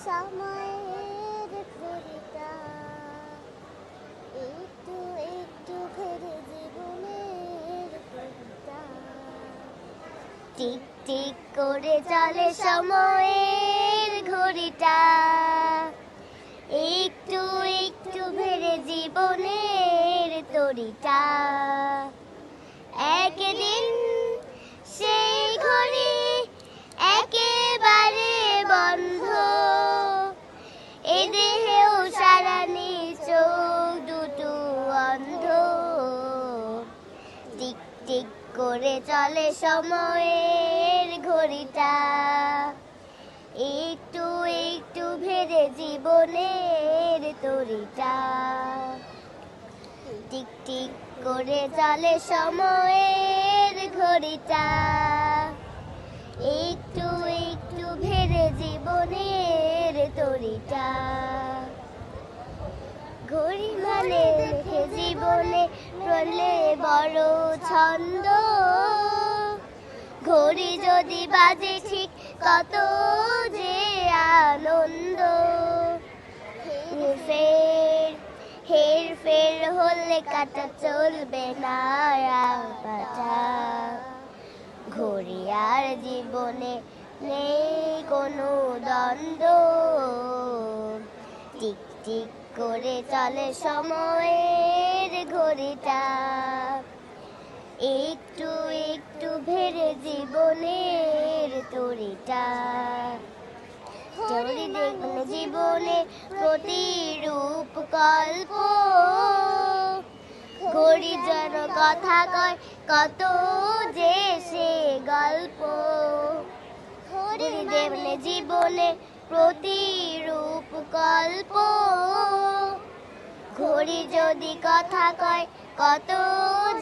সময়ের ঘড়িটা একটু একটু ঘুরে জীবনের ঘড়িটা টিক টিক করে চলে সময়ের ঘড়িটা একটু একটু ভেড়ে জীবনের তড়িটা একদিন সেই ঘড়ি একেবারে বন্ধ এ দেহেও সারানি চোখ দুটো অন্ধ টিক টিক করে চলে সময়ের ঘড়িটা একটু একটু ভেড়ে জীবনের তড়িটা টিক টিক করে চলে সময়ের ঘড়িটা একটু একটু ভেড়ে জীবনের তড়িটা ঘড়ি মানে দেখে জীবনে চলে বড় ছন্দ ঘড়ি যদি বাজে ঠিক কত যে আনন্দ হের ফের হলে কাটা চলবে না পাটা ঘড়ি আর জীবনে নেই কোনো দ্বন্দ্ব টিক টিক করে চলে সময়ের ঘড়িটা একটু একটু ভেড়ে জীবনের তড়িটা ঘড়ি দেখলে জীবনে প্রতিরূপ গল্প ঘড়ি যেন কথা কয় কত যে সে গল্প ঘড়ি দেখলে জীবনে প্রতিরূপ গল্প ঘড়ি যদি কথা কয় কত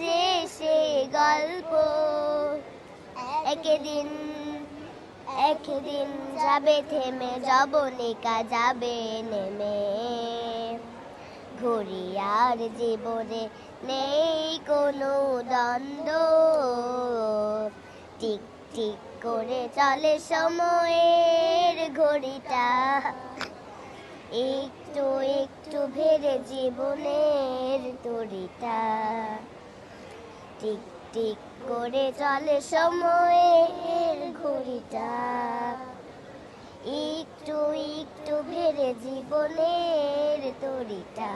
যে সে গল্প একদিন যাবে থেমে যবনিকা যাবে নেমে ঘড়ি আর জীবনে নেই কোনো দ্বন্দ্ব টিক টিক করে চলে সময়ের ঘড়িটা একটু একটু ভেড়ে জীবনের তড়িটা টিক টিক করে চলে সময়ের ঘড়িটা একটু একটু ভেড়ে জীবনের তড়িটা।